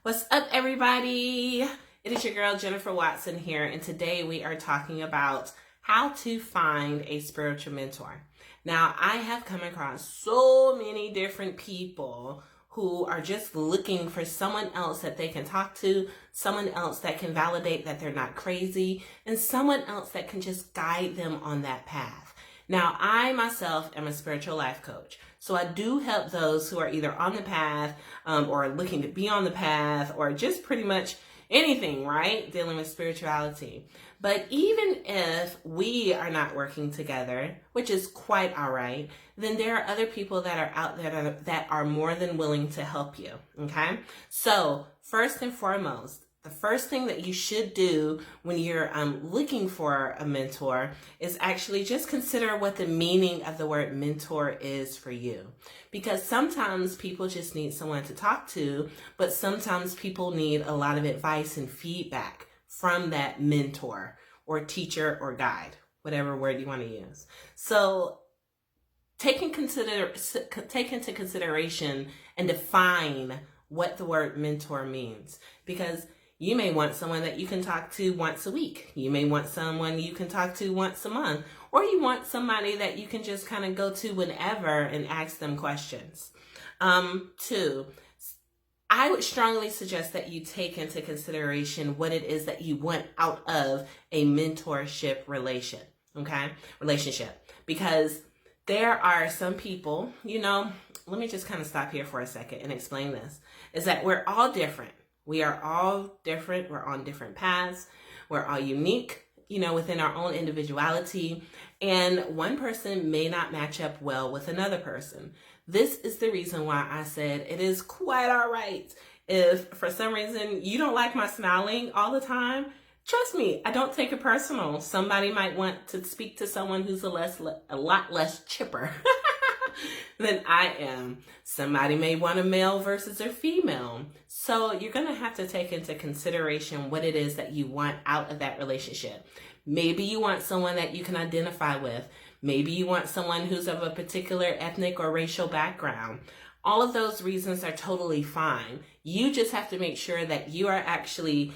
What's up, everybody? It is your girl, Jennifer Watson here, and today we are talking about how to find a spiritual mentor. Now, I have come across so many different people who are just looking for someone else that they can talk to, someone else that can validate that they're not crazy, and someone else that can just guide them on that path. Now, I myself am a spiritual life coach. So I do help those who are either on the path or looking to be on the path or just pretty much anything, right? Dealing with spirituality. But even if we are not working together, which is quite all right, then there are other people that are out there that are more than willing to help you, okay? So first and foremost, the first thing that you should do when you're looking for a mentor is actually just consider what the meaning of the word mentor is for you. Because sometimes people just need someone to talk to, but sometimes people need a lot of advice and feedback from that mentor or teacher or guide, whatever word you want to use. So take into consideration and define what the word mentor means, because you may want someone that you can talk to once a week. You may want someone you can talk to once a month, or you want somebody that you can just kind of go to whenever and ask them questions. Two, I would strongly suggest that you take into consideration what it is that you want out of a mentorship relationship, because there are some people, let me just kind of stop here for a second and explain this, is that we're all different. We are all different. We're on different paths. We're all unique, within our own individuality. And one person may not match up well with another person. This is the reason why I said it is quite all right if for some reason you don't like my smiling all the time. Trust me, I don't take it personal. Somebody might want to speak to someone who's a lot less chipper than I am. Somebody may want a male versus a female. So you're going to have to take into consideration what it is that you want out of that relationship. Maybe you want someone that you can identify with. Maybe you want someone who's of a particular ethnic or racial background. All of those reasons are totally fine. You just have to make sure that you are actually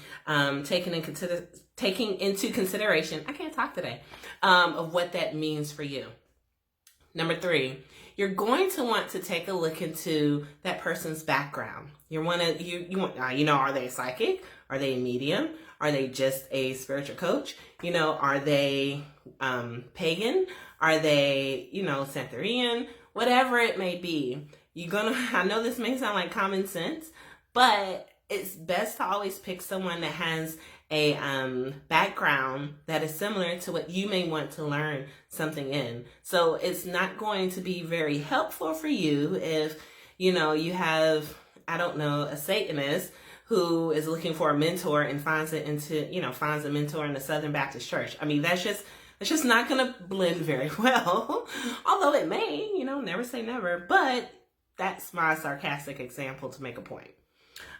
taking into consideration, I can't talk today, of what that means for you. Number three, you're going to want to take a look into that person's background. Are they psychic? Are they a medium? Are they just a spiritual coach? Are they pagan? Are they, Santherian? Whatever it may be, I know this may sound like common sense, but it's best to always pick someone that has a background that is similar to what you may want to learn something in. So it's not going to be very helpful for you if, you have, a Satanist who is looking for a mentor and finds a mentor in the Southern Baptist Church. I mean, that's just not going to blend very well. Although it may, never say never, but that's my sarcastic example to make a point.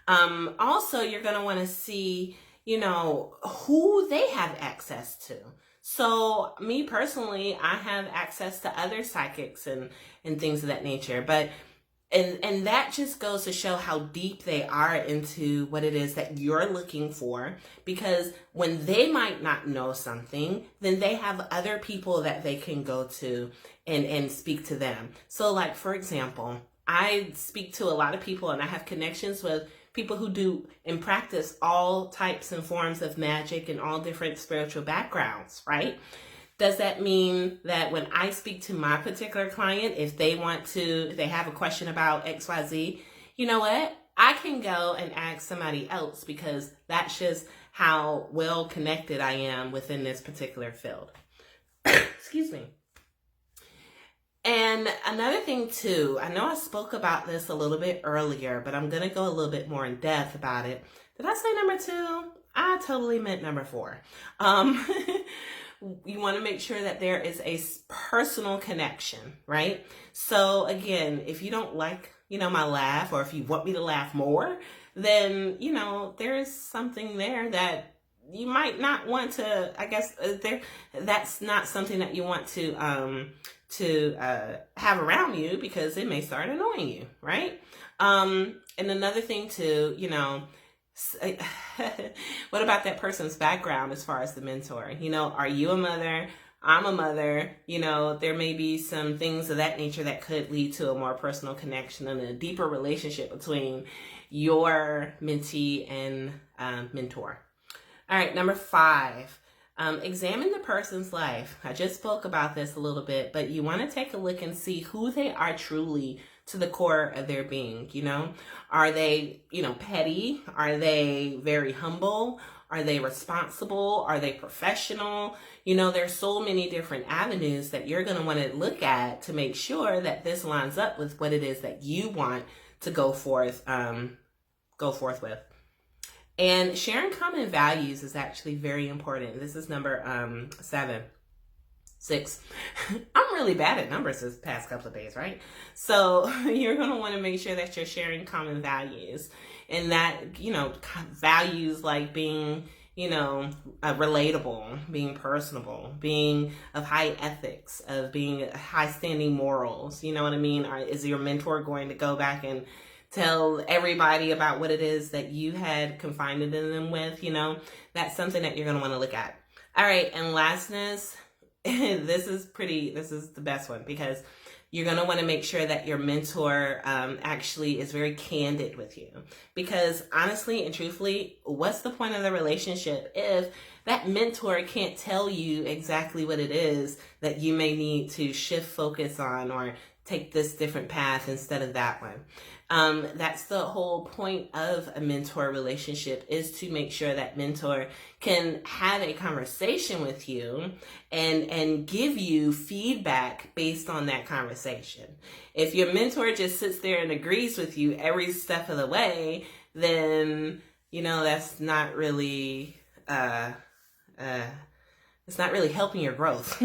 Also, you're going to want to see, who they have access to. So me personally, I have access to other psychics and things of that nature, but and that just goes to show how deep they are into what it is that you're looking for, because when they might not know something, then they have other people that they can go to and speak to them. So like, for example, I speak to a lot of people and I have connections with people who do and practice all types and forms of magic and all different spiritual backgrounds, right? Does that mean that when I speak to my particular client, if they have a question about XYZ, you know what? I can go and ask somebody else, because that's just how well connected I am within this particular field. Excuse me. And another thing too, I know I spoke about this a little bit earlier, but I'm going to go a little bit more in depth about it. Did I say number 2? I totally meant number 4. You want to make sure that there is a personal connection, right? So again, if you don't like, my laugh, or if you want me to laugh more, then, there is something there that you might not want to, that's not something that you want to have around you, because it may start annoying you, right? And another thing too, What about that person's background as far as the mentor? You know, are you a mother? I'm a mother. You know, there may be some things of that nature that could lead to a more personal connection and a deeper relationship between your mentee and mentor. All right, number 5. Examine the person's life. I just spoke about this a little bit, but you want to take a look and see who they are truly to the core of their being. You know, are they, petty? Are they very humble? Are they responsible? Are they professional? You know, there's so many different avenues that you're going to want to look at to make sure that this lines up with what it is that you want to go forth with. And sharing common values is actually very important. This is number 6. I'm really bad at numbers this past couple of days, right? So you're going to want to make sure that you're sharing common values, and that, values like being, relatable, being personable, being of high ethics, of being high standing morals. You know what I mean? Is your mentor going to go back and tell everybody about what it is that you had confided in them with? That's something that you're going to want to look at. All right. And lastness, this is the best one, because you're going to want to make sure that your mentor actually is very candid with you. Because honestly and truthfully, what's the point of the relationship if that mentor can't tell you exactly what it is that you may need to shift focus on, or take this different path instead of that one? That's the whole point of a mentor relationship, is to make sure that mentor can have a conversation with you and give you feedback based on that conversation. If your mentor just sits there and agrees with you every step of the way, then, that's not really, it's not really helping your growth.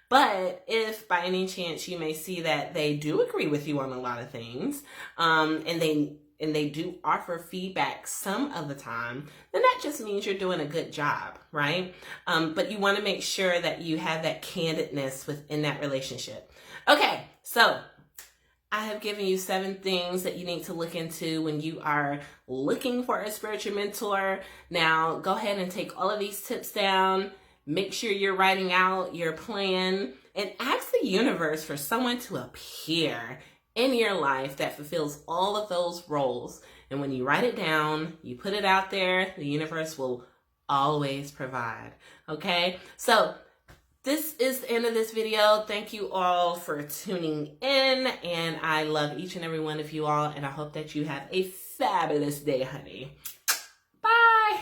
But if by any chance you may see that they do agree with you on a lot of things, and they do offer feedback some of the time, then that just means you're doing a good job, right? But you want to make sure that you have that candidness within that relationship. Okay, so I have given you 7 things that you need to look into when you are looking for a spiritual mentor. Now, go ahead and take all of these tips down. Make sure you're writing out your plan, and ask the universe for someone to appear in your life that fulfills all of those roles. And when you write it down, you put it out there, the universe will always provide. Okay? So this is the end of this video. Thank you all for tuning in, and I love each and every one of you all, and I hope that you have a fabulous day, honey. Bye.